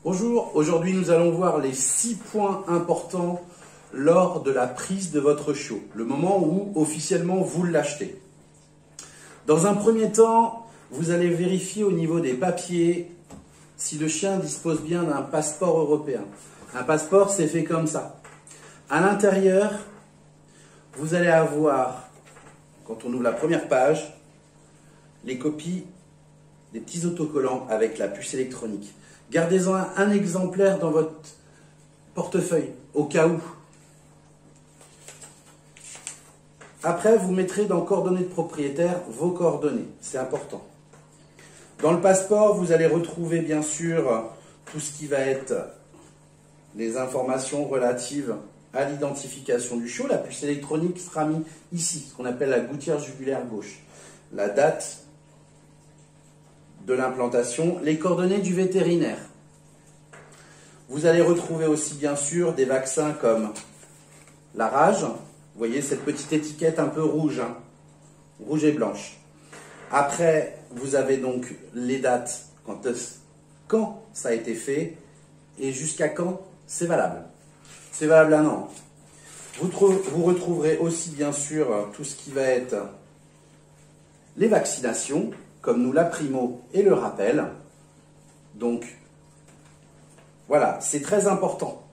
Bonjour, aujourd'hui nous allons voir les 6 points importants lors de la prise de votre chiot, le moment où officiellement vous l'achetez. Dans un premier temps, vous allez vérifier au niveau des papiers si le chien dispose bien d'un passeport européen. Un passeport, c'est fait comme ça. À l'intérieur, vous allez avoir, quand on ouvre la première page, les copies des petits autocollants avec la puce électronique. Gardez-en un exemplaire dans votre portefeuille, au cas où. Après, vous mettrez dans coordonnées de propriétaire vos coordonnées, c'est important. Dans le passeport, vous allez retrouver bien sûr tout ce qui va être les informations relatives à l'identification du chiot. La puce électronique sera mise ici, ce qu'on appelle la gouttière jugulaire gauche. La date de l'implantation, les coordonnées du vétérinaire. Vous allez retrouver aussi bien sûr des vaccins comme la rage. Vous voyez cette petite étiquette un peu rouge, hein, rouge et blanche. Après, vous avez donc les dates, quand ça a été fait et jusqu'à quand c'est valable. C'est valable un an. Vous retrouverez aussi bien sûr tout ce qui va être les vaccinations, comme nous la primo et le rappel. Donc, voilà, c'est très important.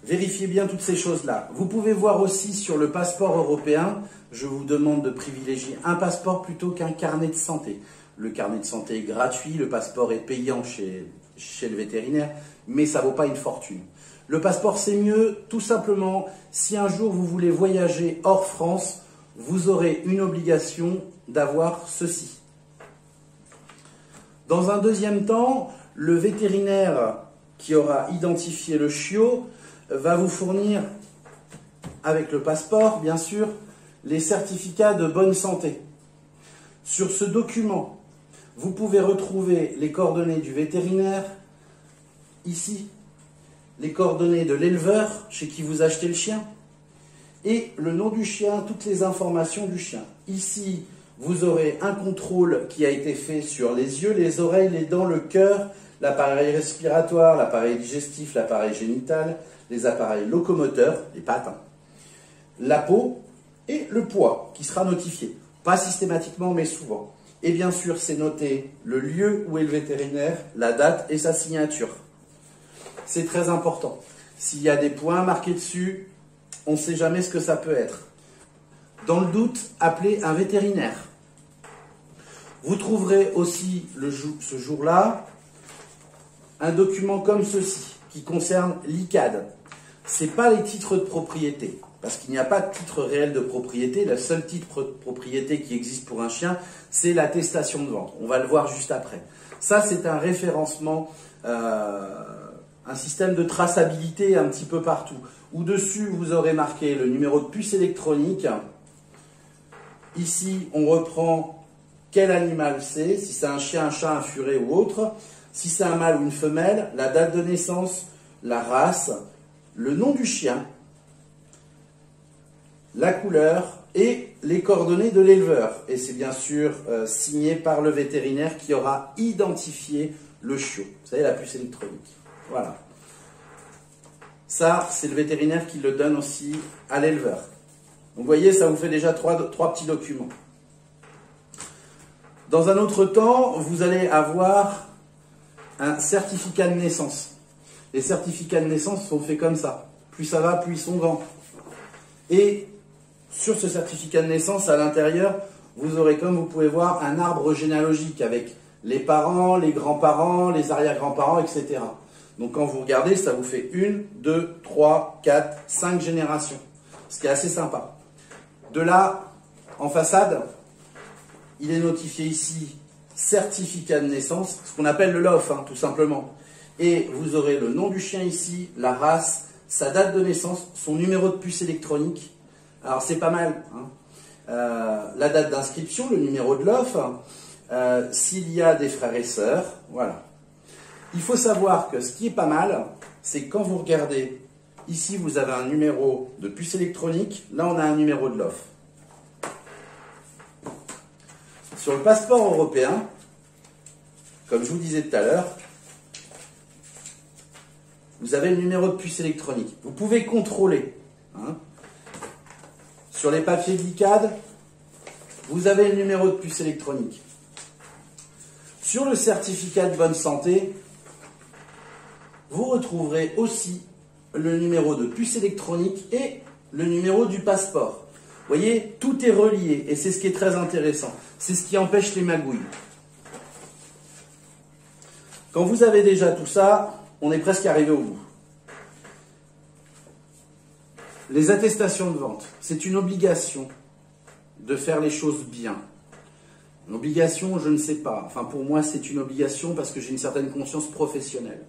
Vérifiez bien toutes ces choses-là. Vous pouvez voir aussi sur le passeport européen, je vous demande de privilégier un passeport plutôt qu'un carnet de santé. Le carnet de santé est gratuit, le passeport est payant chez le vétérinaire, mais ça ne vaut pas une fortune. Le passeport, c'est mieux, tout simplement, si un jour vous voulez voyager hors France, vous aurez une obligation d'avoir ceci. Dans un deuxième temps, le vétérinaire qui aura identifié le chiot va vous fournir, avec le passeport bien sûr, les certificats de bonne santé. Sur ce document, vous pouvez retrouver les coordonnées du vétérinaire, ici, les coordonnées de l'éleveur chez qui vous achetez le chien, et le nom du chien, toutes les informations du chien. Ici, vous aurez un contrôle qui a été fait sur les yeux, les oreilles, les dents, le cœur, l'appareil respiratoire, l'appareil digestif, l'appareil génital, les appareils locomoteurs, les pattes, hein, la peau et le poids qui sera notifié. Pas systématiquement, mais souvent. Et bien sûr, c'est noté le lieu où est le vétérinaire, la date et sa signature. C'est très important. S'il y a des points marqués dessus, on ne sait jamais ce que ça peut être. Dans le doute, appelez un vétérinaire. Vous trouverez aussi ce jour-là un document comme ceci qui concerne l'ICAD. Ce n'est pas les titres de propriété, parce qu'il n'y a pas de titre réel de propriété. Le seul titre de propriété qui existe pour un chien, c'est l'attestation de vente. On va le voir juste après. Ça, c'est un référencement, un système de traçabilité un petit peu partout. Au-dessus, vous aurez marqué le numéro de puce électronique. Ici, on reprend quel animal c'est, si c'est un chien, un chat, un furet ou autre, si c'est un mâle ou une femelle, la date de naissance, la race, le nom du chien, la couleur et les coordonnées de l'éleveur. Et c'est bien sûr signé par le vétérinaire qui aura identifié le chiot. Vous savez, la puce électronique. Voilà. Ça, c'est le vétérinaire qui le donne aussi à l'éleveur. Donc, vous voyez, ça vous fait déjà trois petits documents. Dans un autre temps, vous allez avoir un certificat de naissance. Les certificats de naissance sont faits comme ça. Plus ça va, plus ils sont grands. Et sur ce certificat de naissance, à l'intérieur, vous aurez, comme vous pouvez voir, un arbre généalogique avec les parents, les grands-parents, les arrière-grands-parents, etc. Donc quand vous regardez, ça vous fait 1, 2, 3, 4, 5 générations. Ce qui est assez sympa. De là, en façade, il est notifié ici certificat de naissance, ce qu'on appelle le LOF, hein, tout simplement. Et vous aurez le nom du chien ici, la race, sa date de naissance, son numéro de puce électronique. Alors c'est pas mal, hein. La date d'inscription, le numéro de LOF, s'il y a des frères et sœurs, voilà. Il faut savoir que ce qui est pas mal, c'est quand vous regardez, ici vous avez un numéro de puce électronique, là on a un numéro de LOF. Sur le passeport européen, comme je vous disais tout à l'heure, vous avez le numéro de puce électronique. Vous pouvez contrôler. Hein. Sur les papiers d'ICAD, vous avez le numéro de puce électronique. Sur le certificat de bonne santé, vous retrouverez aussi le numéro de puce électronique et le numéro du passeport. Vous voyez, tout est relié et c'est ce qui est très intéressant. C'est ce qui empêche les magouilles. Quand vous avez déjà tout ça, on est presque arrivé au bout. Les attestations de vente, c'est une obligation de faire les choses bien. Une obligation, je ne sais pas. Enfin, pour moi, c'est une obligation parce que j'ai une certaine conscience professionnelle.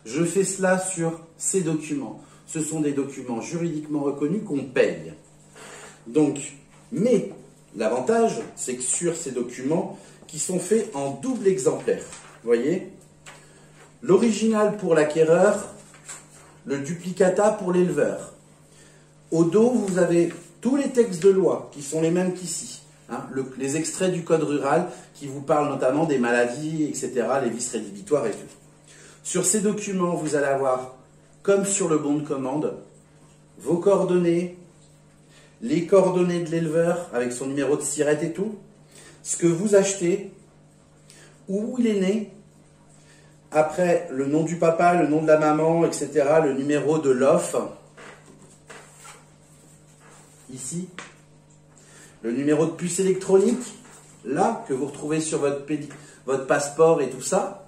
Je fais cela sur ces documents. Ce sont des documents juridiquement reconnus qu'on paye. Donc, mais l'avantage, c'est que sur ces documents qui sont faits en double exemplaire, vous voyez, l'original pour l'acquéreur, le duplicata pour l'éleveur. Au dos, vous avez tous les textes de loi qui sont les mêmes qu'ici. Hein, les extraits du code rural qui vous parlent notamment des maladies, etc., les vices rédhibitoires et tout. Sur ces documents, vous allez avoir, comme sur le bon de commande, vos coordonnées, les coordonnées de l'éleveur avec son numéro de SIRET et tout, ce que vous achetez, où il est né, après le nom du papa, le nom de la maman, etc., le numéro de l'OF, ici, le numéro de puce électronique, là, que vous retrouvez sur votre passeport et tout ça.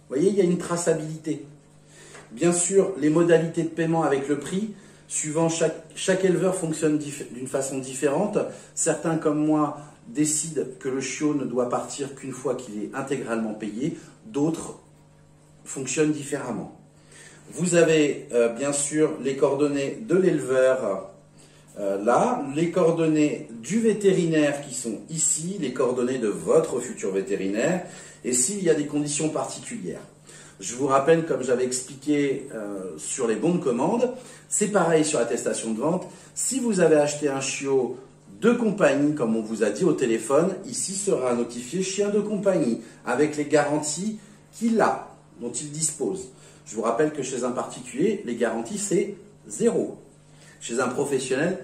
Vous voyez, il y a une traçabilité. Bien sûr, les modalités de paiement avec le prix, suivant chaque éleveur fonctionne d'une façon différente. Certains, comme moi, décident que le chiot ne doit partir qu'une fois qu'il est intégralement payé. D'autres fonctionnent différemment. Vous avez bien sûr les coordonnées de l'éleveur là, les coordonnées du vétérinaire qui sont ici, les coordonnées de votre futur vétérinaire, et s'il y a des conditions particulières. Je vous rappelle, comme j'avais expliqué sur les bons de commande, c'est pareil sur l'attestation de vente. Si vous avez acheté un chiot de compagnie, comme on vous a dit au téléphone, ici sera notifié chien de compagnie, avec les garanties qu'il a, dont il dispose. Je vous rappelle que chez un particulier, les garanties c'est 0. Chez un professionnel,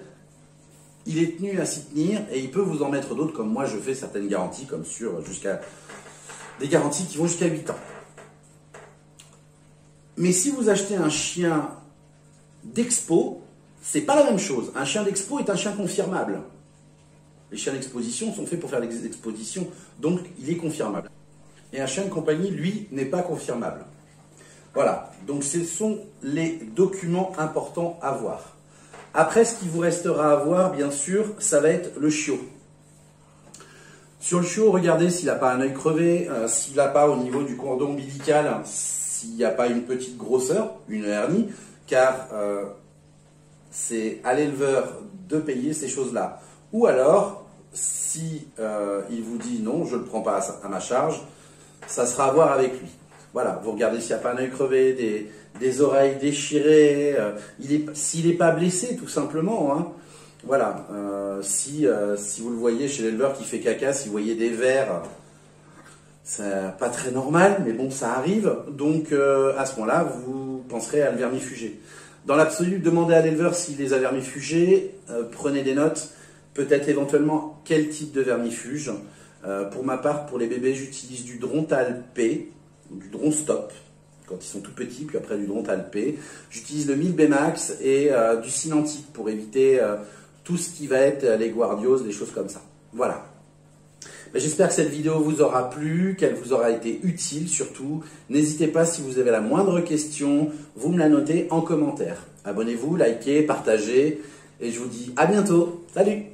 il est tenu à s'y tenir et il peut vous en mettre d'autres, comme moi je fais certaines garanties, comme sur jusqu'à des garanties qui vont jusqu'à 8 ans. Mais si vous achetez un chien d'expo, c'est pas la même chose. Un chien d'expo est un chien confirmable. Les chiens d'exposition sont faits pour faire des expositions, donc il est confirmable. Et un chien de compagnie, lui, n'est pas confirmable. Voilà, donc ce sont les documents importants à voir. Après, ce qui vous restera à voir, bien sûr, ça va être le chiot. Sur le chiot, regardez s'il n'a pas un œil crevé, s'il n'a pas au niveau du cordon ombilical, s'il n'y a pas une petite grosseur, une hernie, car c'est à l'éleveur de payer ces choses-là. Ou alors, si il vous dit non, je ne le prends pas à ma charge, ça sera à voir avec lui. Voilà, vous regardez s'il n'y a pas un œil crevé, des oreilles déchirées, s'il n'est pas blessé tout simplement. Hein. Voilà, si vous le voyez chez l'éleveur qui fait caca, si vous voyez des vers, c'est pas très normal, mais bon, ça arrive. Donc à ce moment-là, vous penserez à le vermifuger. Dans l'absolu, demandez à l'éleveur s'il les a vermifugés, prenez des notes, peut-être éventuellement quel type de vermifuge. Pour ma part, pour les bébés, j'utilise du Drontal P, du Dronstop, quand ils sont tout petits, puis après du Drontal P. J'utilise le 1000 Bmax et du Synantic pour éviter tout ce qui va être les guardios, des choses comme ça. Voilà. J'espère que cette vidéo vous aura plu, qu'elle vous aura été utile surtout. N'hésitez pas, si vous avez la moindre question, vous me la notez en commentaire. Abonnez-vous, likez, partagez, et je vous dis à bientôt. Salut!